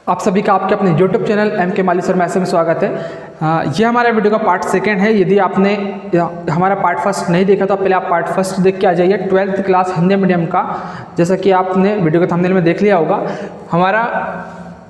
आप सभी का आपके अपने YouTube चैनल एम के माली सर मैसे में स्वागत है। ये हमारा वीडियो का पार्ट सेकंड है। यदि आपने हमारा पार्ट फर्स्ट नहीं देखा तो पहले आप पार्ट फर्स्ट देख के आ जाइए। 12th क्लास हिंदी मीडियम का, जैसा कि आपने वीडियो के थंबनेल में देख लिया होगा। हमारा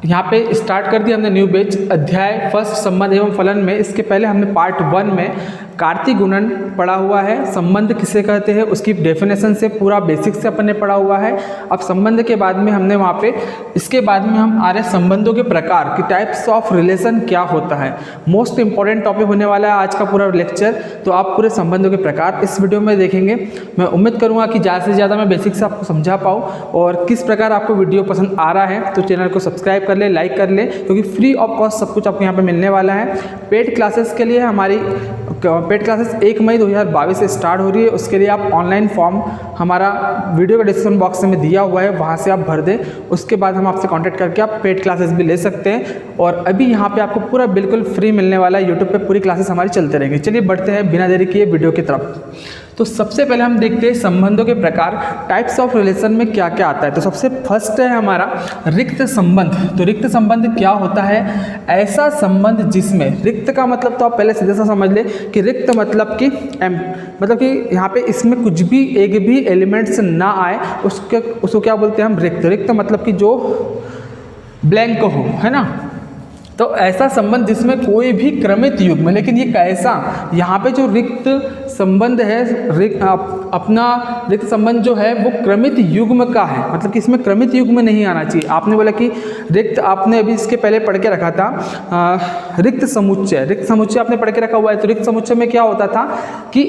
यहाँ पे स्टार्ट कर दिया हमने न्यू बैच अध्याय फर्स्ट संबंध एवं फलन में। इसके पहले हमने पार्ट 1 में कार्तीय गुणन पढ़ा हुआ है। संबंध किसे कहते हैं उसकी डेफिनेशन से पूरा बेसिक से अपन ने पढ़ा हुआ है। अब संबंध के बाद में हमने वहाँ पे इसके बाद में हम आ रहे संबंधों के प्रकार कि टाइप्स ऑफ रिलेशन क्या होता है। मोस्ट इंपॉर्टेंट टॉपिक होने वाला है आज का पूरा लेक्चर। तो आप पूरे संबंधों के प्रकार इस वीडियो में देखेंगे। मैं उम्मीद करूँगा कि ज़्यादा से ज़्यादा मैं बेसिक से आपको समझा पाऊँ और किस प्रकार आपको वीडियो पसंद आ रहा है। तो चैनल को सब्सक्राइब कर ले, लाइक कर ले, क्योंकि फ्री ऑफ कॉस्ट सब कुछ आपको यहाँ पर मिलने वाला है। पेड क्लासेस के लिए हमारी पेड क्लासेस 1 मई 2022 से स्टार्ट हो रही है। उसके लिए आप ऑनलाइन फॉर्म हमारा वीडियो के डिस्क्रिप्शन बॉक्स में दिया हुआ है, वहाँ से आप भर दें। उसके बाद हम आपसे कांटेक्ट करके आप पेड क्लासेस भी ले सकते हैं। और अभी यहाँ पे आपको पूरा बिल्कुल फ्री मिलने वाला है। यूट्यूब पे पूरी क्लासेस हमारी चलते रहेंगी। चलिए बढ़ते हैं बिना देरी किए वीडियो की तरफ। तो सबसे पहले हम देखते हैं संबंधों के प्रकार, टाइप्स ऑफ रिलेशन में क्या क्या आता है। तो सबसे फर्स्ट है हमारा रिक्त संबंध। तो रिक्त संबंध क्या होता है? ऐसा संबंध जिसमें, रिक्त का मतलब तो आप पहले सीधे सा समझ ले कि रिक्त मतलब कि मतलब कि यहाँ पे इसमें कुछ भी एक भी एलिमेंट्स ना आए, उसको क्या बोलते हैं हम? रिक्त। रिक्त मतलब कि जो ब्लैंक हो, है ना। तो ऐसा संबंध जिसमें कोई भी क्रमित युग्म, लेकिन ये कैसा? यहाँ पे जो रिक्त संबंध है, अपना रिक्त संबंध जो है वो क्रमित युग्म का है। मतलब कि इसमें क्रमित युग्म नहीं आना चाहिए। आपने बोला कि रिक्त, आपने अभी इसके पहले पढ़ के रखा था रिक्त समुच्चय। रिक्त समुच्चय आपने पढ़ के रखा हुआ है। तो रिक्त समुच्चय में क्या होता था कि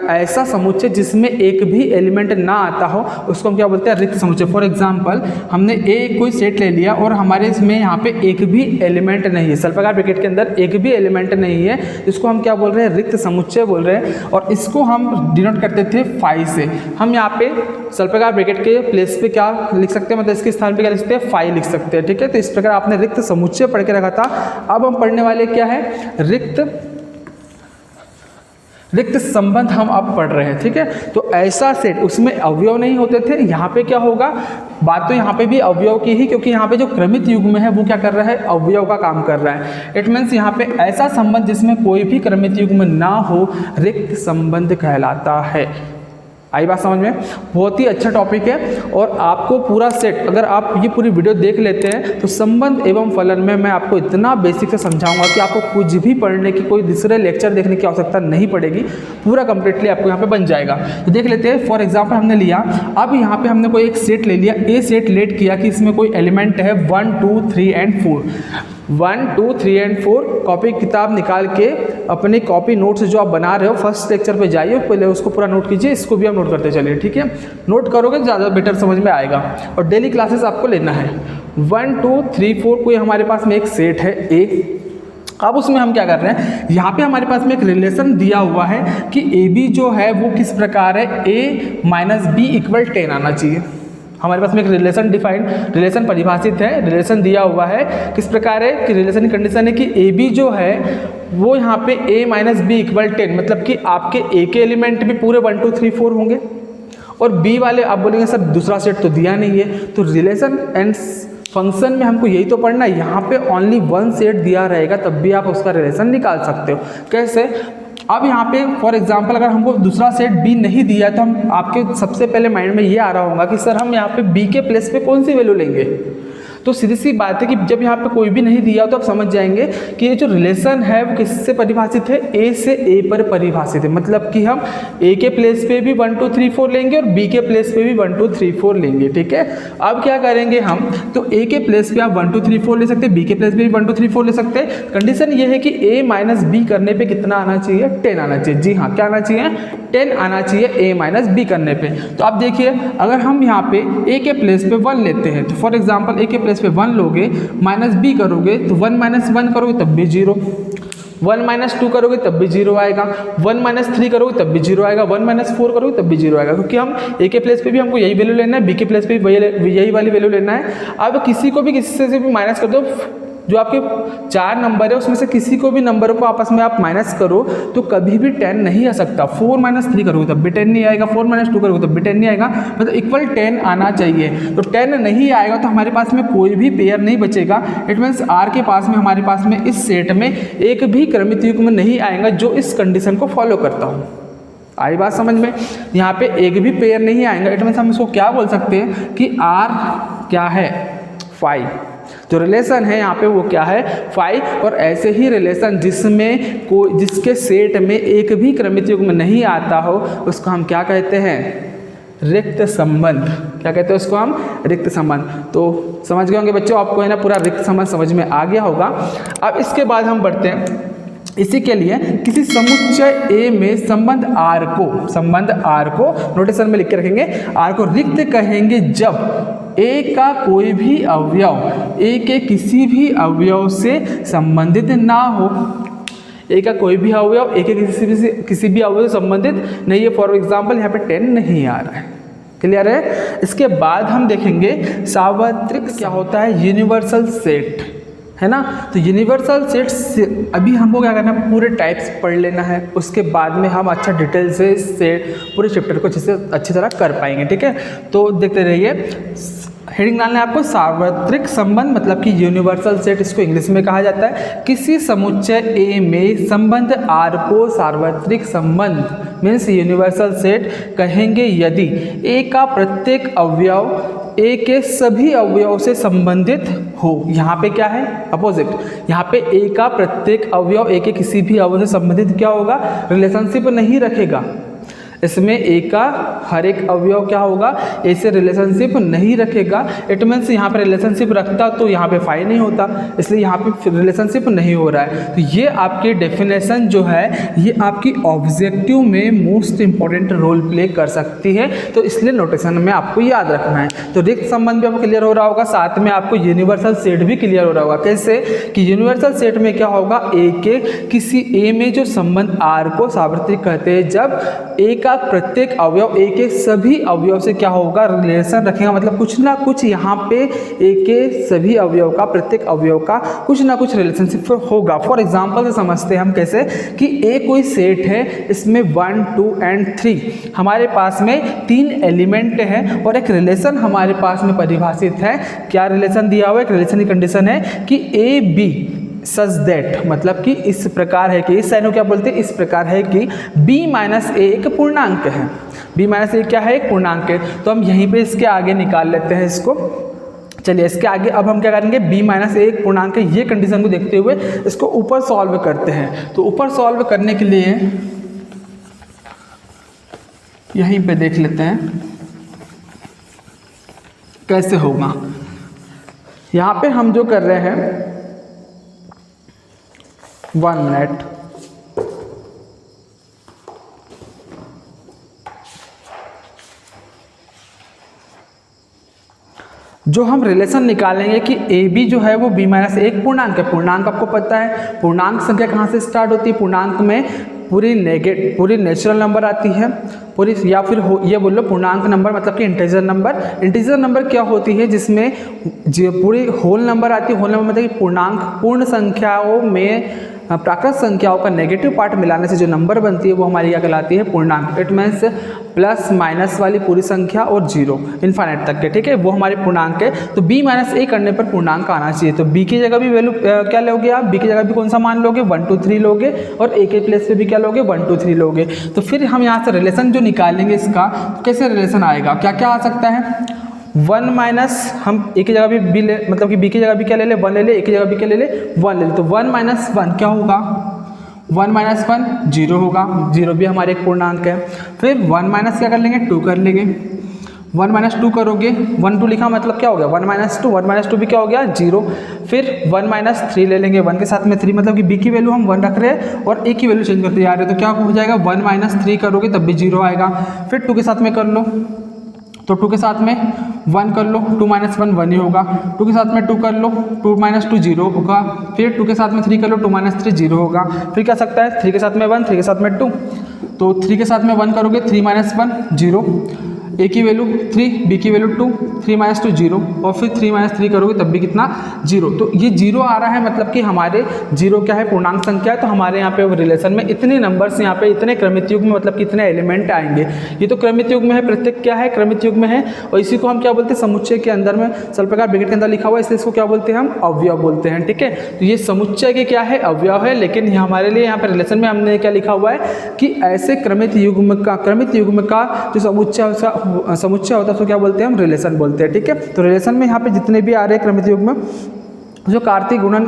ऐसा समुच्चय जिसमें एक भी एलिमेंट ना आता हो उसको हम क्या बोलते हैं? रिक्त समुच्चय। फॉर एग्जाम्पल हमने एक कोई सेट ले लिया और हमारे इसमें यहाँ पे एक भी एलिमेंट नहीं है, सर्वप्रकार ब्रैकेट के अंदर एक भी एलिमेंट नहीं है, इसको हम क्या बोल रहे हैं? रिक्त समुच्चय बोल रहे हैं। और इसको हम डिनोट करते थे फाई से। हम यहाँ पे सर्वप्रकार ब्रैकेट के प्लेस पे क्या लिख सकते हैं? मतलब इसके स्थान पे क्या लिख सकते हैं? फाई लिख सकते हैं। ठीक है। तो इस प्रकार आपने रिक्त समुच्चय पढ़ के रखा था। अब हम पढ़ने वाले क्या है? रिक्त संबंध हम अब पढ़ रहे हैं। ठीक है। तो ऐसा सेट, उसमें अवयव नहीं होते थे। यहाँ पे क्या होगा? बात तो यहाँ पे भी अवयव की ही, क्योंकि यहाँ पे जो क्रमित युग्म है वो क्या कर रहा है? अवयव का काम कर रहा है। इट मीन्स यहाँ पे ऐसा संबंध जिसमें कोई भी क्रमित युग्म ना हो रिक्त संबंध कहलाता है। आई बात समझ में? बहुत ही अच्छा टॉपिक है। और आपको पूरा सेट, अगर आप ये पूरी वीडियो देख लेते हैं तो संबंध एवं फलन में मैं आपको इतना बेसिक से समझाऊंगा कि आपको कुछ भी पढ़ने की, कोई दूसरे लेक्चर देखने की आवश्यकता नहीं पड़ेगी। पूरा कंप्लीटली आपको यहाँ पे बन जाएगा। तो देख लेते हैं। फॉर एग्जाम्पल हमने लिया, अब यहाँ पे हमने कोई एक सेट ले लिया। ए सेट लेट किया कि इसमें कोई एलिमेंट है 1 2 3 एंड 4। 1 2 3 एंड 4 कॉपी किताब निकाल के अपनी कॉपी नोट्स जो आप बना रहे हो फर्स्ट लेक्चर पे जाइए, पहले उसको पूरा नोट कीजिए। इसको भी आप नोट करते चलिए। ठीक है। नोट करोगे तो ज़्यादा बेटर समझ में आएगा। और डेली क्लासेस आपको लेना है। 1 2 3 4 कोई हमारे पास में एक सेट है ए। अब उसमें हम क्या कर रहे हैं? यहाँ पे हमारे पास में एक रिलेशन दिया हुआ है कि ए बी जो है वो किस प्रकार है? a माइनस बी इक्वल 10 आना चाहिए। हमारे पास में एक रिलेशन परिभाषित है, रिलेशन दिया हुआ है। किस प्रकार है कि रिलेशन की कंडीशन है कि ए बी जो है वो यहाँ पे a माइनस बी इक्वल 10, मतलब कि आपके a के एलिमेंट भी पूरे 1 2 3 4 होंगे और b वाले आप बोलेंगे सर दूसरा सेट तो दिया नहीं है। तो रिलेशन एंड फंक्शन में हमको यही तो पढ़ना है। यहाँ पे ओनली 1 सेट दिया रहेगा तब भी आप उसका रिलेशन निकाल सकते हो। कैसे? अब यहाँ पे फॉर एग्जांपल अगर हमको दूसरा सेट बी नहीं दिया तो हम आपके सबसे पहले माइंड में ये आ रहा होगा कि सर हम यहाँ पे बी के प्लेस पे कौन सी वैल्यू लेंगे। तो सीधी सी बात है कि जब यहाँ पे कोई भी नहीं दिया तो आप समझ जाएंगे कि ये जो रिलेशन है वो किससे परिभाषित है? ए से ए पर परिभाषित है। मतलब कि हम ए के प्लेस पे भी 1 2 3 4 लेंगे और बी के प्लेस पे भी 1 2 3 4 लेंगे। ठीक है। अब क्या करेंगे हम? तो ए के प्लेस पे आप 1 2 3 4 ले सकते हैं, बी के प्लेस पे भी 1 2 3 4 ले सकते हैं। कंडीशन ये है कि ए माइनस बी करने पे कितना आना चाहिए? 10 आना चाहिए। जी हाँ, क्या आना चाहिए? 10 आना चाहिए ए माइनस बी करने पे। तो आप देखिए, अगर हम यहाँ पे ए के प्लेस पे 1 लेते हैं तो फॉर एग्जाम्पल ए के प्लेस पे 1 लोगे, माइनस बी करोगे तो 1 माइनस 1 करोगे तब भी 0, 1 माइनस 2 करोगे तब भी 0 आएगा, 1 माइनस 3 करोगे तब भी 0 आएगा, 1 माइनस 4 करोगे तब भी 0 आएगा। क्योंकि हम ए के प्लेस पे भी हमको यही वैल्यू लेना है, बी के प्लेस पे भी यही वाली वैल्यू लेना है। अब किसी को भी किसी से भी माइनस कर दो जो आपके 4 नंबर है उसमें से किसी को भी नंबर को आपस में आप माइनस करो तो कभी भी 10 नहीं आ सकता। 4 - 3 करोगे तब भी 10 नहीं आएगा, 4 - 2 करोगे तब भी 10 नहीं आएगा, मतलब इक्वल 10 आना चाहिए। तो 10 नहीं आएगा तो हमारे पास में कोई भी पेयर नहीं बचेगा। इट मीन्स R के पास में हमारे पास में इस सेट में एक भी क्रमित युग्म नहीं आएगा जो इस कंडीशन को फॉलो करता हो। आई बात समझ में? यहाँ पे एक भी पेयर नहीं आएगा। इट मीन्स हम इसको क्या बोल सकते हैं कि R क्या है 5, जो रिलेशन है यहाँ पे वो क्या है 5। और ऐसे ही रिलेशन जिसके सेट में एक भी क्रमित युग्म नहीं आता हो उसको हम क्या कहते हैं? रिक्त संबंध। क्या कहते हैं उसको हम? रिक्त संबंध। तो समझ गए होंगे बच्चों, आपको है ना पूरा रिक्त संबंध समझ में आ गया होगा। अब इसके बाद हम बढ़ते हैं, इसी के लिए किसी समुच्चय A में संबंध R को नोटेशन में लिख के रखेंगे। R को रिक्त कहेंगे जब A का कोई भी अवयव A के किसी भी अवयव से संबंधित ना हो। A का कोई भी अवयव A के किसी भी अवयव से संबंधित नहीं है। फॉर एग्जाम्पल यहाँ पे 10 नहीं आ रहा है। क्लियर है? इसके बाद हम देखेंगे सार्वत्रिक क्या होता है? यूनिवर्सल सेट, है ना। तो यूनिवर्सल सेट अभी हमको क्या करना है? पूरे टाइप्स पढ़ लेना है, उसके बाद में हम अच्छा डिटेल से पूरे चैप्टर को अच्छी तरह कर पाएंगे। ठीक है, तो देखते रहिए। हेडिंग डालना है आपको सार्वत्रिक संबंध, मतलब कि यूनिवर्सल सेट इसको इंग्लिश में कहा जाता है। किसी समुच्चय A में संबंध R को सार्वत्रिक संबंध मीन्स यूनिवर्सल सेट कहेंगे यदि A का प्रत्येक अवयव A के सभी अवयवों से संबंधित हो। यहाँ पे क्या है? अपोजिट। यहाँ पे A का प्रत्येक अवयव A के किसी भी अवयव से संबंधित क्या होगा? रिलेशनशिप नहीं रखेगा। इसमें A का हर एक अवयव क्या होगा? A से रिलेशनशिप नहीं रखेगा। इट मीन्स यहाँ पे रिलेशनशिप रखता तो यहाँ पे 5 नहीं होता, इसलिए यहाँ पे रिलेशनशिप नहीं हो रहा है। तो ये आपकी डेफिनेशन जो है ये आपकी ऑब्जेक्टिव में मोस्ट इंपॉर्टेंट रोल प्ले कर सकती है, तो इसलिए नोटेशन में आपको याद रखना है। तो रिक्त संबंध भी आपको क्लियर हो रहा होगा, साथ में आपको यूनिवर्सल सेट भी क्लियर हो रहा होगा। कैसे कि यूनिवर्सल सेट में क्या होगा? A के किसी A में जो संबंध R को सार्वत्रिक कहते हैं जब A का प्रत्येक अवयव A के सभी अवयव से क्या होगा? रिलेशन रखेगा। मतलब कुछ ना कुछ यहाँ पे A के सभी अवयव का, प्रत्येक अवयव का कुछ ना कुछ रिलेशनशिप होगा। फॉर एग्जांपल से समझते हैं हम कैसे कि A कोई सेट है, इसमें 1, 2 एंड 3 हमारे पास में 3 एलिमेंट हैं और एक रिलेशन हमारे पास में परिभाषित है। क्या रिलेशन दिया हुआ है? एक रिलेशन की कंडीशन है कि A B सच दैट, मतलब कि इस प्रकार है कि इस साइन को क्या बोलते हैं? इस प्रकार है कि B - A एक पूर्णांक है। B - A क्या है? एक पूर्णांक है। तो हम यहीं पे इसके आगे निकाल लेते हैं इसको। चलिए इसके आगे अब हम क्या करेंगे? B - A एक पूर्णांक है, ये कंडीशन को देखते हुए इसको ऊपर सॉल्व करते हैं। तो ऊपर सॉल्व करने के लिए यहीं पे देख लेते हैं कैसे होगा। यहाँ पे हम जो कर रहे हैं 1 मिनट, जो हम रिलेशन निकालेंगे कि AB जो है वो B - A एक पूर्णांक है। पूर्णांक आपको पता है, पूर्णांक संख्या कहाँ से स्टार्ट होती है? पूर्णांक में पूरी नेचुरल नंबर आती है, पूरी या फिर ये बोल लो पूर्णांक नंबर, मतलब कि इंटीजर नंबर। इंटीजर नंबर क्या होती है? जिसमें जो पूरी होल नंबर आती है। होल नंबर मतलब कि पूर्णांक, पूर्ण संख्याओं में प्राकृत संख्याओं का नेगेटिव पार्ट मिलाने से जो नंबर बनती है वो हमारी क्या कहलाती है? पूर्णांक। इट मीन्स प्लस माइनस वाली पूरी संख्या और 0 इन्फाइनाइट तक के, ठीक है, वो हमारी पूर्णांक है। तो B - A करने पर पूर्णांक आना चाहिए। तो B की जगह भी वैल्यू क्या लोगे आप? B की जगह भी कौन सा मान लोगे? 1, 2, 3 लोगे, और A के प्लेस पे भी क्या लोगे? 1, 2, 3 लोगे। तो फिर हम यहाँ से रिलेशन जो निकालेंगे इसका, कैसे रिलेशन आएगा? क्या क्या आ सकता है? 1 माइनस, हम A की जगह भी B ले, मतलब कि B की जगह भी क्या ले ले? 1 ले ले, A की जगह भी क्या ले ले? 1 ले ले। तो 1 - 1 क्या होगा? 1 - 1 0 होगा। 0 भी हमारे एक पूर्णांक है। फिर 1 माइनस क्या कर लेंगे? 2 कर लेंगे। 1 - 2 करोगे, 1 2 लिखा मतलब क्या हो गया? 1 - 2, 1 - 2 भी क्या हो गया? 0। फिर 1 - 3 ले लेंगे, 1 के साथ में 3, मतलब कि B की वैल्यू हम 1 रख रहे हैं और A की वैल्यू चेंज करते जा रहे हैं। तो क्या हो जाएगा? 1 - 3 करोगे तब भी 0 आएगा। फिर 2 के साथ में कर लो, तो 2 के साथ में 1 कर लो, 2 - 1 1 ही होगा। 2 के साथ में 2 कर लो, 2 - 2 0 होगा। फिर 2 के साथ में 3 कर लो, 2 - 3 0 होगा। फिर क्या सकता है? 3 के साथ में 1, 3 के साथ में 2, तो 3 के साथ में 1 करोगे, 3 - 1 0। ए की वैल्यू 3, बी की वैल्यू 2, 3 - 2 0, और फिर 3 - 3 करोगे तब भी कितना 0। तो ये 0 आ रहा है, मतलब कि हमारे 0 क्या है, पूर्णांक संख्या है। तो हमारे यहाँ पे रिलेशन में इतने नंबर्स यहाँ पे इतने क्रमित युग्म मतलब कितने एलिमेंट आएंगे। ये तो क्रमित युग्म है, प्रत्येक क्या है, क्रमित युग्म है। और इसी को हम क्या बोलते हैं, समुच्चय के अंदर में सल्पकार ब्रैकेट के अंदर लिखा हुआ है, इसलिए इसको क्या बोलते हैं, हम अवयव बोलते हैं। ठीक है, तो ये समुच्चय के क्या है, अवयव है। लेकिन हमारे लिए यहाँ पे रिलेशन में हमने क्या लिखा हुआ है कि ऐसे क्रमित युग्म का जो समुच्चय होता है उसको क्या बोलते हैं, हम रिलेशन बोलते हैं। ठीक है, तो रिलेशन में यहाँ पे जितने भी आ रहे हैं क्रमित युग्म, जो कार्तीय गुणन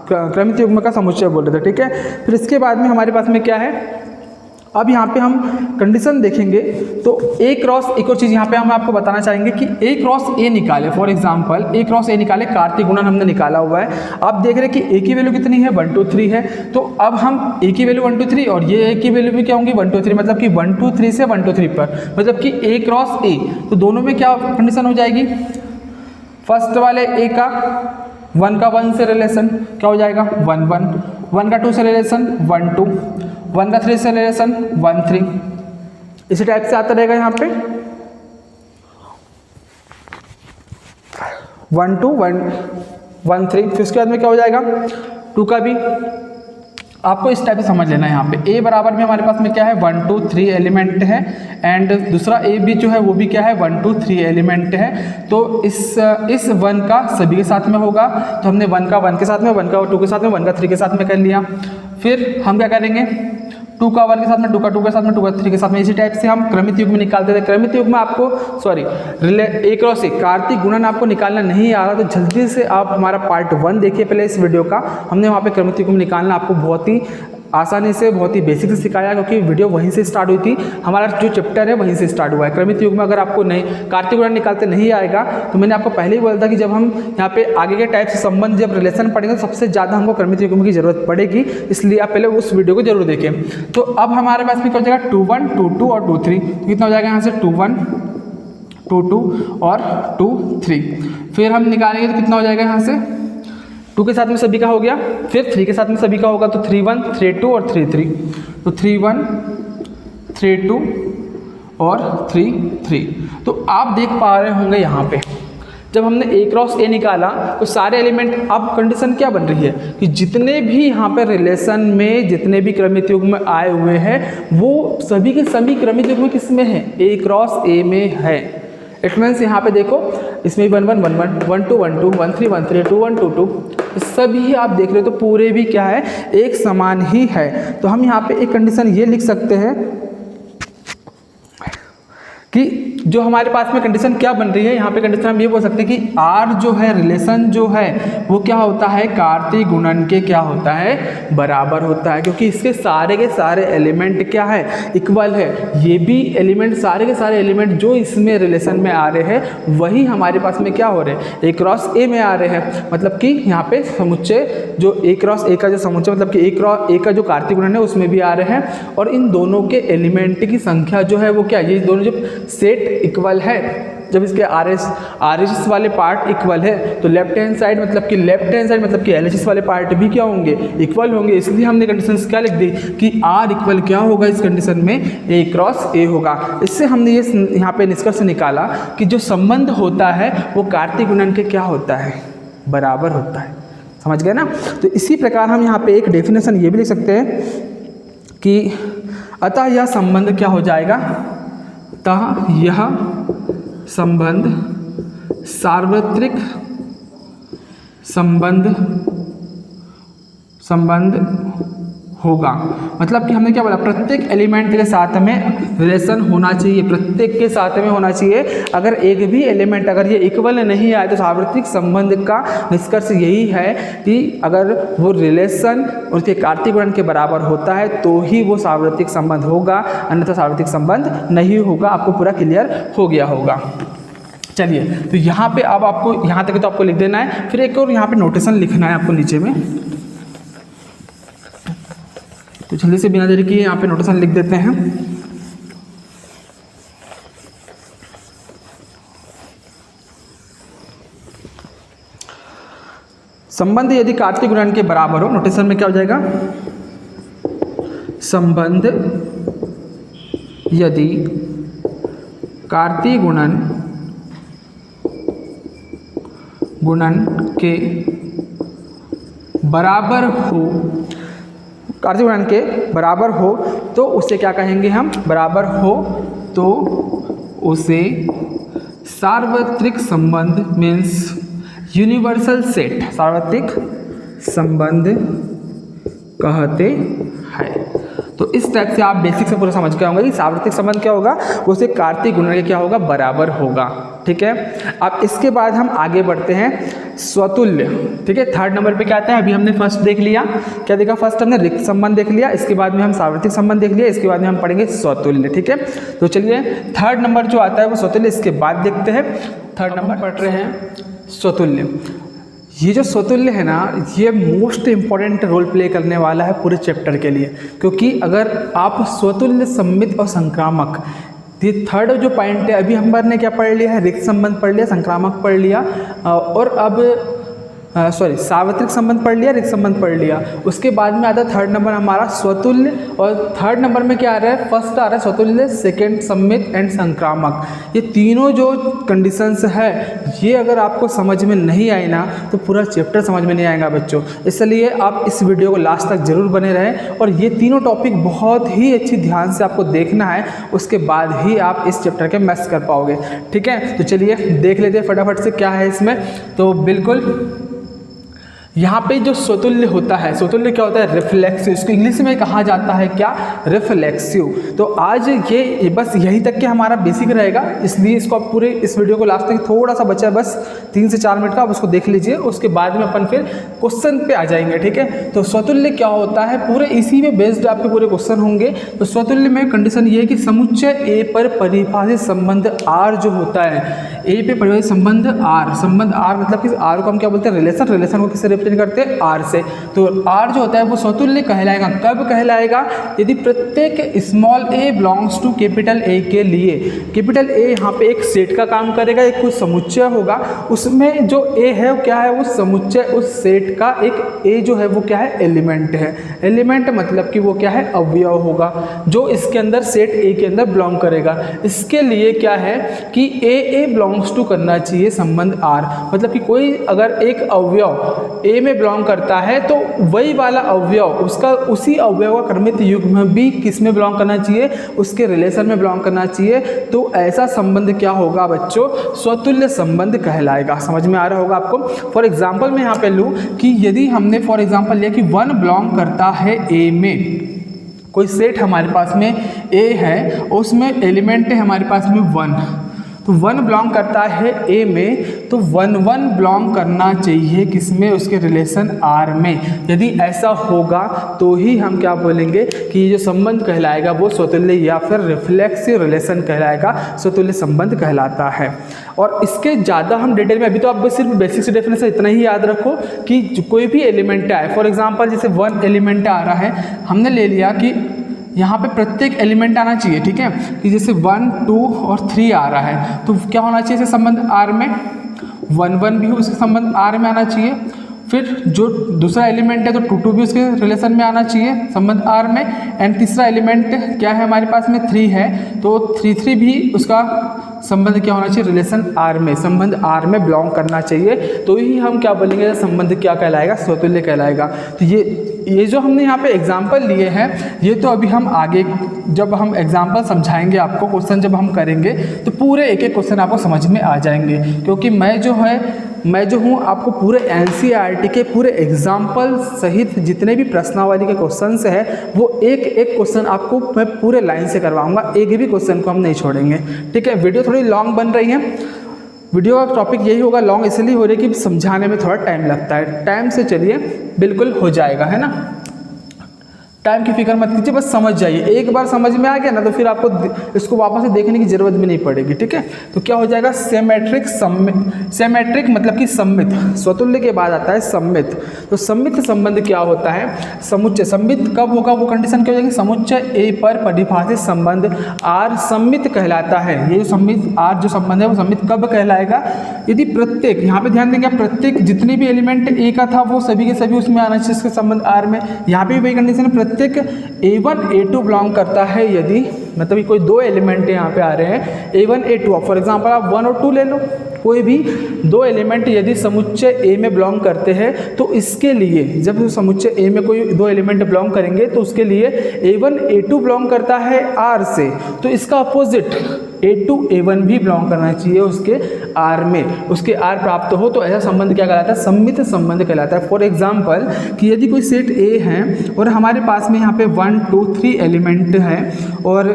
क्रमित युग्म का समुच्चय बोल रहे थे। ठीक है, फिर इसके बाद में हमारे पास में क्या है, अब यहाँ पे हम कंडीशन देखेंगे। तो ए क्रॉस, एक और चीज़ यहाँ पे हम आपको बताना चाहेंगे कि ए क्रॉस ए निकाले, फॉर एग्जांपल ए क्रॉस ए निकाले, कार्तीय गुणन हमने निकाला हुआ है। आप देख रहे हैं कि ए की वैल्यू कितनी है, 1 2 3 है। तो अब हम ए की वैल्यू 1 2 3 और ये ए की वैल्यू भी क्या होंगी, 1 2 3, मतलब कि 1 2 3 से 1 2 3 पर, मतलब कि ए क्रॉस ए। तो दोनों में क्या कंडीशन हो जाएगी, फर्स्ट वाले ए का 1 का 1 से रिलेशन क्या हो जाएगा, 1 1, 1 का 2 से रिलेशन 1 2, 1 का 3 से रिलेशन 1 3, इसी टाइप से आता रहेगा यहाँ पे 1 2 1 1 3। फिर उसके बाद में क्या हो जाएगा, 2 का भी आपको इस टाइप से समझ लेना है। यहाँ पे ए बराबर में हमारे पास में क्या है, 1 2 3 एलिमेंट है, एंड दूसरा ए भी जो है वो भी क्या है, 1 2 3 एलिमेंट है। तो इस 1 का सभी के साथ में होगा, तो हमने 1 का 1 के साथ में, 1 का 2 के साथ में, 1 का 3 के साथ में कर लिया। फिर हम क्या करेंगे, 2 का 1 के साथ में, 2 का 2 के साथ में, 2 का 3 के साथ में, इसी टाइप से हम क्रमित युग्म निकालते थे। क्रमित युग्म आपको ए क्रॉस ए कार्तीय गुणन आपको निकालना नहीं आ रहा तो जल्दी से आप हमारा पार्ट 1 देखिए पहले इस वीडियो का। हमने वहाँ पे क्रमित युग्म निकालना आपको बहुत ही आसानी से, बहुत ही बेसिक से सिखाया, क्योंकि वीडियो वहीं से स्टार्ट हुई थी, हमारा जो चैप्टर है वहीं से स्टार्ट हुआ है। क्रमित युग्म में अगर आपको नहीं कार्तीय गुणन निकालते नहीं आएगा तो मैंने आपको पहले ही बोला था कि जब हम यहाँ पे आगे के टाइप से संबंध, जब रिलेशन पढ़ेंगे तो सबसे ज़्यादा हमको क्रमित युग्म की जरूरत पड़ेगी, इसलिए आप पहले उस वीडियो को जरूर देखें। तो अब हमारे पास में क्या हो जाएगा, 2 1 2 2 और 2 3, कितना हो जाएगा यहाँ से 2 1 2 2 और 2 3। फिर हम निकालेंगे तो कितना हो जाएगा यहाँ से, 2 के साथ में सभी का हो गया, फिर 3 के साथ में सभी का होगा, तो 3 1 3 2 और 3 3, तो 3 1 3 2 और 3 3। तो आप देख पा रहे होंगे यहाँ पे जब हमने ए क्रॉस ए निकाला तो सारे एलिमेंट, अब कंडीशन क्या बन रही है कि जितने भी यहाँ पे रिलेशन में जितने भी क्रमित युग्म आए हुए हैं वो सभी के सभी क्रमित युग्म किस में है, ए क्रॉस ए में है। इट मीन्स यहाँ पे देखो इसमें 1 1 1 1 1 2 1 2 1 3 1 3 2 1 2 2, सभी आप देख रहे हो तो पूरे भी क्या है, एक समान ही है। तो हम यहाँ पे एक कंडीशन ये लिख सकते हैं कि जो हमारे पास में कंडीशन क्या बन रही है, यहाँ पे कंडीशन हम ये बोल सकते हैं कि R जो है, रिलेशन जो है वो क्या होता है, कार्तीय गुणन के क्या होता है, बराबर होता है, क्योंकि इसके सारे के सारे एलिमेंट क्या है, इक्वल है। ये भी एलिमेंट, सारे के सारे एलिमेंट जो इसमें रिलेशन में आ रहे हैं वही हमारे पास में क्या हो रहे हैं, ए क्रॉस ए में आ रहे हैं। मतलब कि यहाँ पे समुच्चय जो ए क्रॉस ए का जो समुच्चय, मतलब कि ए क्रॉस ए का जो कार्तीय गुणन है उसमें भी आ रहे हैं, और इन दोनों के एलिमेंट की संख्या जो है वो क्या, ये दोनों जो सेट इक्वल है, जब इसके आर एच वाले पार्ट इक्वल है तो लेफ्ट हैंड साइड मतलब कि एल एच वाले पार्ट भी क्या होंगे, इक्वल होंगे। इसलिए हमने कंडीशन क्या लिख दी कि आर इक्वल क्या होगा इस कंडीशन में, ए क्रॉस ए होगा। इससे हमने ये यहाँ पे निष्कर्ष निकाला कि जो संबंध होता है वो कार्तीय गुणन के क्या होता है, बराबर होता है। समझ गए ना। तो इसी प्रकार हम यहाँ पे एक डेफिनेशन ये भी लिख सकते हैं कि अतः यह संबंध क्या हो जाएगा, अतः यह संबंध सार्वत्रिक संबंध होगा। मतलब कि हमने क्या बोला, प्रत्येक एलिमेंट के साथ में रिलेशन होना चाहिए, प्रत्येक के साथ में होना चाहिए। अगर एक भी एलिमेंट अगर ये इक्वल नहीं आए तो सार्वत्रिक संबंध का निष्कर्ष यही है कि अगर वो रिलेशन उसके कार्तीय गुणन के बराबर होता है तो ही वो सार्वत्रिक संबंध होगा, अन्यथा सार्वत्रिक संबंध नहीं होगा। आपको पूरा क्लियर हो गया होगा। चलिए, तो यहाँ पे अब आपको यहाँ तक तो आपको लिख देना है, फिर एक और यहाँ पे नोटेशन लिखना है आपको नीचे में। तो जल्दी से बिना देरी किए यहाँ पे नोटेशन लिख देते हैं। संबंध यदि कार्तीय गुणन के बराबर हो, नोटेशन में क्या हो जाएगा, संबंध यदि कार्तीय गुणन के बराबर हो, कार्तीय गुणन के बराबर हो तो उसे क्या कहेंगे हम, बराबर हो तो उसे सार्वत्रिक संबंध मीन्स यूनिवर्सल सेट, सार्वत्रिक संबंध कहते हैं। तो इस टाइप से आप बेसिक से पूरा समझ के होंगे कि सार्वत्रिक संबंध क्या होगा, उसे कार्तीय गुणन के क्या होगा, बराबर होगा। ठीक है, अब इसके बाद हम आगे बढ़ते हैं स्वतुल्य। ठीक है, थर्ड नंबर पे क्या आता है, अभी हमने फर्स्ट देख लिया, क्या देखा, फर्स्ट हमने रिक्त संबंध देख लिया, इसके बाद में हम सार्वत्रिक संबंध देख लिया, इसके बाद में हम पढ़ेंगे स्वतुल्य। ठीक है, तो चलिए थर्ड नंबर जो आता है वो स्वतुल्य, इसके बाद देखते हैं। थर्ड नंबर पढ़ रहे हैं स्वतुल्य। ये जो स्वतुल्य है ना, ये मोस्ट इंपॉर्टेंट रोल प्ले करने वाला है पूरे चैप्टर के लिए, क्योंकि अगर आप स्वतुल्य, सम्मित और संक्रामक, ये थर्ड जो पॉइंट है, अभी हम ने क्या पढ़ लिया है, रिक्त संबंध पढ़ लिया, संक्रामक पढ़ लिया, और अब सार्वत्रिक संबंध पढ़ लिया, रिक्त संबंध पढ़ लिया। उसके बाद में आता है थर्ड नंबर हमारा स्वतुल्य, और थर्ड नंबर में क्या आ रहा है, फर्स्ट आ रहा है स्वतुल्य, सेकंड सम्मित एंड संक्रामक। ये तीनों जो कंडीशंस है, ये अगर आपको समझ में नहीं आई ना तो पूरा चैप्टर समझ में नहीं आएगा बच्चों। इसलिए आप इस वीडियो को लास्ट तक जरूर बने रहें, और ये तीनों टॉपिक बहुत ही अच्छी ध्यान से आपको देखना है, उसके बाद ही आप इस चैप्टर के मैथ्स कर पाओगे। ठीक है, तो चलिए देख लेते हैं फटाफट से क्या है इसमें। तो बिल्कुल यहाँ पे जो स्वतुल्य होता है, स्वतुल्य क्या होता है, रिफ्लेक्सिव, इसको इंग्लिश में कहा जाता है क्या, रिफ्लेक्सिव। तो आज ये बस यहीं तक के हमारा बेसिक रहेगा, इसलिए इसको आप पूरे इस वीडियो को लास्ट तक, थोड़ा सा बचा है बस 3 से 4 मिनट का, आप उसको देख लीजिए, उसके बाद में अपन फिर क्वेश्चन पे आ जाएंगे। ठीक है, तो स्वतुल्य क्या होता है, पूरे इसी में बेस्ड आपके पूरे क्वेश्चन होंगे। तो स्वतुल्य में कंडीशन ये है कि समुच्चय ए पर परिभाषित संबंध आर जो होता है, ए पे परिभाषित संबंध आर, संबंध आर मतलब कि आर को हम क्या बोलते हैं, रिलेशन, रिलेशन को किससे करते हैं, आर से। तो आर जो होता है वो स्वतुल्य कहलाएगा, कब कहलाएगा, यदि प्रत्येक small A belongs to capital A के लिए। कैपिटल ए यहाँ पे एक सेट का काम करेगा, एक कुछ समुच्चय होगा, उसमें जो ए है वो क्या है, वो समुच्चय, उस सेट का एक ए जो है वो क्या है, एलिमेंट है। एलिमेंट मतलब कि वो क्या है, अवयव होगा, जो इसके अंदर सेट ए के अंदर बिलोंग करेगा। इसके लिए क्या है कि ए बिलोंग्स टू करना चाहिए संबंध आर, मतलब कि कोई अगर एक अवयव ए में बिलोंग करता है तो वही वाला अवयव, उसका उसी अवयव का क्रमित युग्म भी किस में बिलोंग करना चाहिए, उसके रिलेशन में बिलोंग करना चाहिए। तो ऐसा संबंध क्या होगा बच्चों, स्वतुल्य संबंध कहलाएगा। समझ में आ रहा होगा आपको। फॉर एग्जाम्पल मैं यहाँ पे लूँ कि यदि हमने फॉर एग्जाम्पल लिया कि 1 बिलोंग करता है ए में, कोई सेट हमारे पास में ए है, उसमें एलिमेंट है हमारे पास में 1, तो 1 बिलोंग करता है ए में, तो 1 बिलोंग करना चाहिए किसमें, उसके रिलेशन आर में। यदि ऐसा होगा तो ही हम क्या बोलेंगे कि ये जो संबंध कहलाएगा वो स्वतुल्य या फिर रिफ्लेक्सिव रिलेशन कहलाएगा, स्वतुल्य संबंध कहलाता है। और इसके ज़्यादा हम डिटेल में, अभी तो आप सिर्फ बेसिक से डेफिनेशन इतना ही याद रखो कि कोई भी एलिमेंट आए, फॉर एग्जाम्पल जैसे 1 एलिमेंट आ रहा है, हमने ले लिया कि यहाँ पे प्रत्येक एलिमेंट आना चाहिए। ठीक है, कि जैसे 1, 2 और 3 आ रहा है, तो क्या होना चाहिए इसे संबंध आर में, 1 भी हो उसके संबंध आर में आना चाहिए। फिर जो दूसरा एलिमेंट है तो 2 भी उसके रिलेशन में आना चाहिए, संबंध आर में। एंड तीसरा एलिमेंट क्या है हमारे पास में, 3 है, तो 3 भी उसका संबंध क्या होना चाहिए, रिलेशन आर में, संबंध आर में बिलोंग करना चाहिए। तो ही हम क्या बोलेंगे, संबंध क्या कहलाएगा, स्वतुल्य कहलाएगा। तो ये जो हमने यहाँ पे एग्जाम्पल लिए हैं, ये तो अभी हम आगे जब हम एग्जाम्पल समझाएंगे आपको, क्वेश्चन जब हम करेंगे तो पूरे एक एक क्वेश्चन आपको समझ में आ जाएंगे, क्योंकि मैं जो हूँ आपको पूरे NCERT के पूरे एग्जाम्पल सहित जितने भी प्रश्नावली के क्वेश्चंस है वो एक एक क्वेश्चन आपको मैं पूरे लाइन से करवाऊंगा, एक भी क्वेश्चन को हम नहीं छोड़ेंगे। ठीक है, वीडियो थोड़ी लॉन्ग बन रही है, वीडियो का टॉपिक यही होगा, लॉन्ग इसलिए हो रही है कि समझाने में थोड़ा टाइम लगता है। टाइम से चलिए, बिल्कुल हो जाएगा, है ना, टाइम की फिक्र मत कीजिए, बस समझ जाइए। एक बार समझ में आ गया ना तो फिर आपको इसको वापस से देखने की जरूरत भी नहीं पड़ेगी। ठीक है, तो क्या हो जाएगा, सेमेट्रिक सेमेट्रिक मतलब कि सम्मित, स्वतुल्य के बाद आता है सम्मित। तो सम्मित संबंध क्या होता है, समुच्चय, सम्मित कब होगा, वो कंडीशन क्या हो जाएगी, समुच्चय ए पर परिभाषित संबंध आर सम्मित कहलाता है। ये जो सम्मित आर जो संबंध है वो सम्मित कब कहलाएगा, यदि प्रत्येक, यहाँ पे ध्यान देंगे, प्रत्येक जितने भी एलिमेंट ए का था वो सभी के सभी उसमें आना चाहिए, इसके संबंध आर में। यहाँ पे वही कंडीशन है, प्रत्येक A1 A2 बिलोंग करता है यदि मतलब कि कोई दो एलिमेंट यहाँ पे आ रहे हैं A1 A2। फॉर एग्जांपल आप 1 और 2 ले लो, कोई भी दो एलिमेंट यदि समुच्चय A में बिलोंग करते हैं तो इसके लिए जब समुच्चय A में कोई दो एलिमेंट बिलोंग करेंगे तो उसके लिए A1 A2 बिलोंग करता है R से, तो इसका अपोजिट A2 A1 भी बिलोंग करना चाहिए उसके R में, उसके R प्राप्त हो, तो ऐसा संबंध क्या कहलाता है? सम्मित संबंध कहलाता है। फॉर एग्जाम्पल कि यदि कोई सेट A है और हमारे पास में यहाँ पे 1 2 3 एलिमेंट है और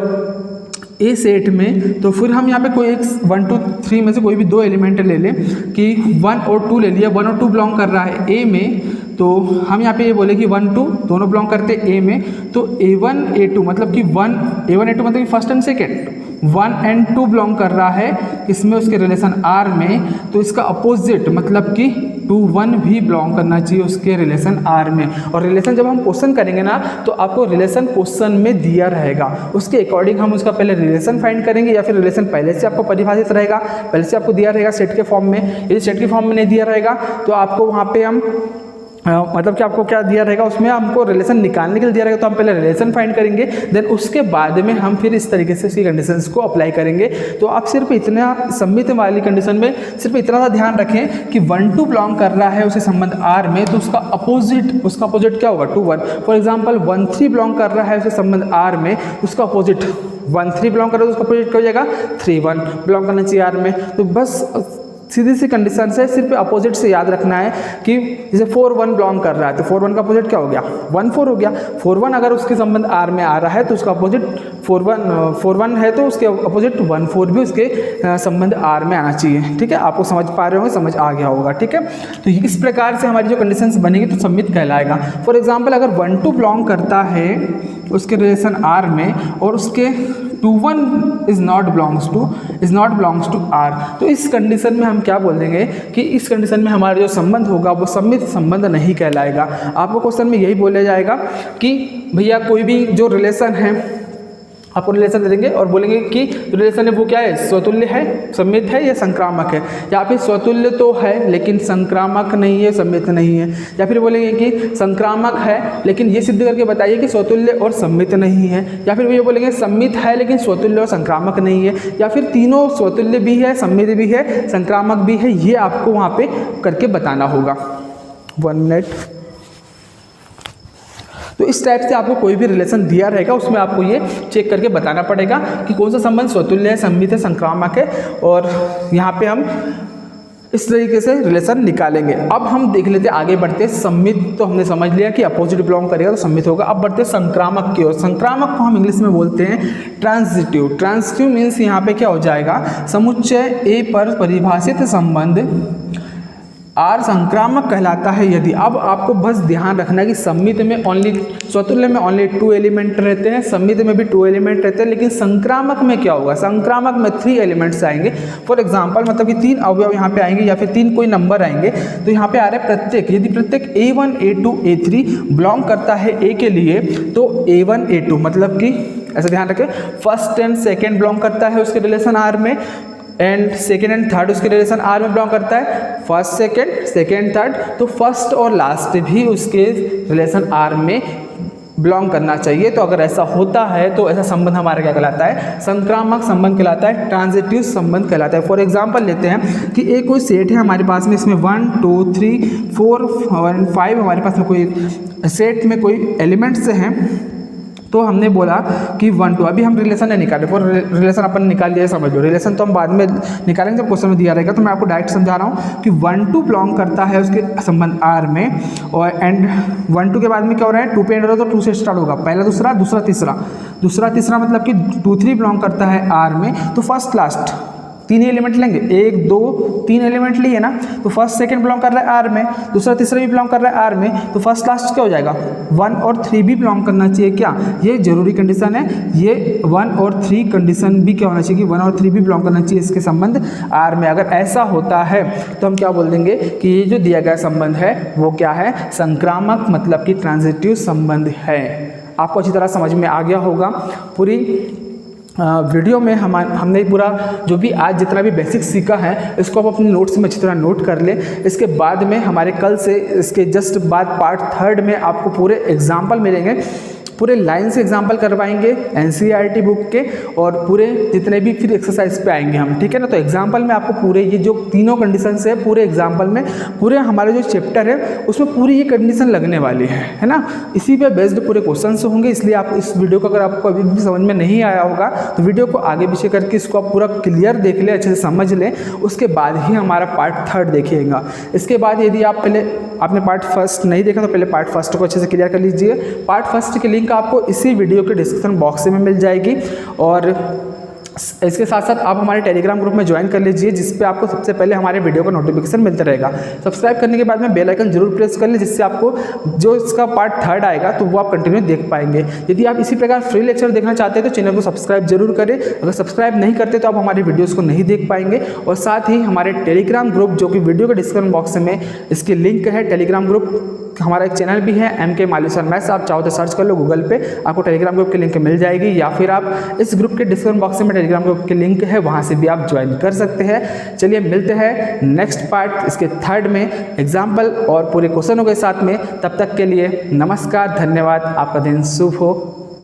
ए सेट में, तो फिर हम यहाँ पे कोई एक 1 2 3 में से कोई भी दो एलिमेंट ले लें कि 1 और 2 ले लिया, 1 और 2 बिलोंग कर रहा है ए में, तो हम यहाँ पे ये बोले कि 1 2 दोनों बिलोंग करते हैं ए में, तो A1 A2 मतलब कि A1 A2 मतलब कि first and second 1 and 2 belong कर रहा है इसमें उसके रिलेशन R में, तो इसका अपोजिट मतलब कि 2 1 भी बिलोंग करना चाहिए उसके रिलेशन R में। और रिलेशन जब हम क्वेश्चन करेंगे ना तो आपको रिलेशन क्वेश्चन में दिया रहेगा, उसके अकॉर्डिंग हम उसका पहले रिलेशन फाइंड करेंगे, या फिर रिलेशन पहले से आपको परिभाषित रहेगा, पहले से आपको दिया रहेगा सेट के फॉर्म में। यदि सेट के फॉर्म में नहीं दिया रहेगा तो आपको वहाँ पे हम मतलब कि आपको क्या दिया रहेगा, उसमें हमको रिलेशन निकालने के लिए दिया रहेगा, तो हम पहले रिलेशन फाइंड करेंगे, देन उसके बाद में हम फिर इस तरीके से इसकी कंडीशंस को अप्लाई करेंगे। तो आप सिर्फ इतना सम्मित वाली कंडीशन में सिर्फ इतना सा ध्यान रखें कि 1 2 बिलोंग कर रहा है उसे संबंध R में, तो उसका अपोजिट क्या होगा? 2 1। फॉर एग्जाम्पल 1 3 बिलोंग कर रहा है उसे संबंध R में, उसका अपोजिट 1 3 बिलोंग कर रहा है, उसका अपोजिट क्या हो जाएगा? 3 1 बिलोंग करना चाहिए R में। तो बस सीधी सी कंडीशन से सिर्फ अपोजिट से याद रखना है कि जैसे 4 1 बिलोंग कर रहा है तो 4 1 का अपोजिट क्या हो गया? 1 4 हो गया। 4 1 अगर उसके संबंध R में आ रहा है तो उसका अपोजिट 4 1 है तो उसके अपोजिट 1 4 भी उसके संबंध R में आना चाहिए। ठीक है, आपको समझ पा रहे होंगे, समझ आ गया होगा। ठीक है, तो इस प्रकार से हमारी जो कंडीशंस बनेगी तो सम्मित कहलाएगा। फॉर एग्जाम्पल अगर 1 2 बिलोंग करता है उसके रिलेशन R में और उसके 2 1 is not belongs to R, तो इस कंडीशन में हम क्या बोल देंगे कि इस कंडीशन में हमारा जो संबंध होगा वो सम्मित संबंध नहीं कहलाएगा। आपको क्वेश्चन में यही बोला जाएगा कि भैया कोई भी जो रिलेशन है, आपको रिलेशन दे देंगे और बोलेंगे कि रिलेशन है वो क्या है? स्वतुल्य है, सम्मित है या संक्रामक है, या फिर स्वतुल्य तो है लेकिन संक्रामक नहीं है, सम्मित नहीं है, या फिर बोलेंगे कि संक्रामक है लेकिन ये सिद्ध करके बताइए कि स्वतुल्य और सम्मित नहीं है, या फिर ये बोलेंगे सम्मित है लेकिन स्वतुल्य और संक्रामक नहीं है, या फिर तीनों स्वतुल्य भी है, सम्मित भी है, संक्रामक भी है। ये आपको वहाँ पे करके बताना होगा। 1 मिनट। तो इस टाइप से आपको कोई भी रिलेशन दिया रहेगा उसमें आपको ये चेक करके बताना पड़ेगा कि कौन सा संबंध स्वतुल्य है, सम्मित है, संक्रामक है, और यहाँ पे हम इस तरीके से रिलेशन निकालेंगे। अब हम देख लेते हैं, आगे बढ़ते हैं। सम्मित तो हमने समझ लिया कि अपोजिट बिलोंग करेगा तो सम्मित होगा। अब बढ़ते हैं संक्रामक की ओर। संक्रामक को हम इंग्लिश में बोलते हैं ट्रांजिटिव। ट्रांजिटिव मीन्स यहाँ पे क्या हो जाएगा? समुच्चय A पर परिभाषित संबंध R संक्रामक कहलाता है यदि। अब आपको बस ध्यान रखना है कि सम्मित में ओनली, स्वतुल्य में ओनली 2 एलिमेंट रहते हैं, सम्मित में भी 2 एलिमेंट रहते हैं, लेकिन संक्रामक में क्या होगा? संक्रामक में 3 एलिमेंट्स आएंगे। फॉर एग्जांपल मतलब कि 3 अवयव यहाँ पे आएंगे या फिर 3 कोई नंबर आएंगे, तो यहाँ पे आ रहा है प्रत्येक, यदि प्रत्येक A1 A2 A3 बिलोंग करता है A के लिए, तो A1 A2 मतलब कि ऐसा ध्यान रखें फर्स्ट एंड सेकेंड बिलोंग करता है उसके रिलेशन R में, एंड सेकेंड एंड थर्ड उसके रिलेशन R में बिलोंग करता है, फर्स्ट सेकेंड थर्ड, तो फर्स्ट और लास्ट भी उसके रिलेशन R में बिलोंग करना चाहिए। तो अगर ऐसा होता है तो ऐसा संबंध हमारा क्या कहलाता है? संक्रामक संबंध कहलाता है, ट्रांजिटिव संबंध कहलाता है। फॉर एग्जांपल लेते हैं कि एक कोई सेट है हमारे पास में, इसमें 1 2 3 4 और 5 हमारे पास में कोई सेट में कोई एलिमेंट्स हैं, तो हमने बोला कि 1 2, अभी हम रिलेशन नहीं निकाले, फॉर रिलेशन अपन निकाल लिया, समझ लो। रिलेशन तो हम बाद में निकालेंगे जब क्वेश्चन में दिया रहेगा, तो मैं आपको डायरेक्ट समझा रहा हूँ कि 1 2 बिलोंग करता है उसके संबंध R में, और एंड 1 2 के बाद में क्या हो रहा है? 2 पे एंड हो रहा है तो 2 से स्टार्ट होगा, पहला दूसरा दूसरा तीसरा मतलब कि 2 3 बिलोंग करता है R में, तो फर्स्ट लास्ट 3 एलिमेंट लेंगे, 1 2 3 एलिमेंट लिए ना, तो फर्स्ट सेकंड बिलोंग कर रहा है R में, दूसरा तीसरा भी बिलोंग कर रहा है R में, तो फर्स्ट लास्ट क्या हो जाएगा? 1 और 3 भी बिलोंग करना चाहिए। क्या ये जरूरी कंडीशन है? ये 1 और 3 कंडीशन भी क्या होना चाहिए कि 1 और 3 भी बिलोंग करना चाहिए इसके संबंध R में। अगर ऐसा होता है तो हम क्या बोल देंगे कि ये जो दिया गया संबंध है वो क्या है? संक्रामक मतलब कि ट्रांजिटिव संबंध है। आपको अच्छी तरह समझ में आ गया होगा। पूरी वीडियो में हमने पूरा जो भी आज जितना भी बेसिक सीखा है इसको आप अपने नोट्स में अच्छी तरह नोट कर ले। इसके बाद में हमारे कल से इसके जस्ट बाद पार्ट 3 में आपको पूरे एग्जाम्पल मिलेंगे पूरे लाइन से एग्जाम्पल करवाएंगे NCERT बुक के, और पूरे जितने भी फिर एक्सरसाइज पे आएंगे हम, ठीक है ना। तो एग्जाम्पल में आपको पूरे ये जो तीनों कंडीशंस है पूरे एग्जाम्पल में, पूरे हमारे जो चैप्टर है उसमें पूरी ये कंडीशन लगने वाली है ना। इसी पे बेस्ड पूरे क्वेश्चंस होंगे, इसलिए आप इस वीडियो को अगर आपको अभी भी समझ में नहीं आया होगा तो वीडियो को आगे पीछे करके इसको आप पूरा क्लियर देख लें, अच्छे से समझ लें, उसके बाद ही हमारा पार्ट 3 देखिएगा। इसके बाद यदि आप पहले आपने पार्ट 1 नहीं देखा तो पहले पार्ट 1 को अच्छे से क्लियर कर लीजिए। पार्ट 1 की लिंक आपको इसी वीडियो के डिस्क्रिप्शन बॉक्स में मिल जाएगी, और इसके साथ साथ आप हमारे टेलीग्राम ग्रुप में ज्वाइन कर लीजिए, जिस पे आपको सबसे पहले हमारे वीडियो का नोटिफिकेशन मिलता रहेगा। सब्सक्राइब करने के बाद में बेल आइकन जरूर प्रेस कर लें, जिससे आपको जो इसका पार्ट 3 आएगा तो वो आप कंटिन्यू देख पाएंगे। यदि आप इसी प्रकार फ्री लेक्चर देखना चाहते हैं तो चैनल को सब्सक्राइब जरूर करें, अगर सब्सक्राइब नहीं करते तो आप हमारी वीडियोज़ को नहीं देख पाएंगे। और साथ ही हमारे टेलीग्राम ग्रुप, जो कि वीडियो के डिस्क्रिप्शन बॉक्स में इसकी लिंक है, टेलीग्राम ग्रुप हमारा एक चैनल भी है MK मालूसर मैथ्स, आप चाहो तो सर्च कर लो गूगल पे, आपको टेलीग्राम ग्रुप की लिंक मिल जाएगी, या फिर आप इस ग्रुप के डिस्क्रिप्शन बॉक्स में टेलीग्राम ग्रुप की लिंक है, वहाँ से भी आप ज्वाइन कर सकते हैं। चलिए मिलते हैं नेक्स्ट पार्ट इसके 3 में एग्जाम्पल और पूरे क्वेश्चनों के साथ में। तब तक के लिए नमस्कार, धन्यवाद, आपका दिन शुभ हो।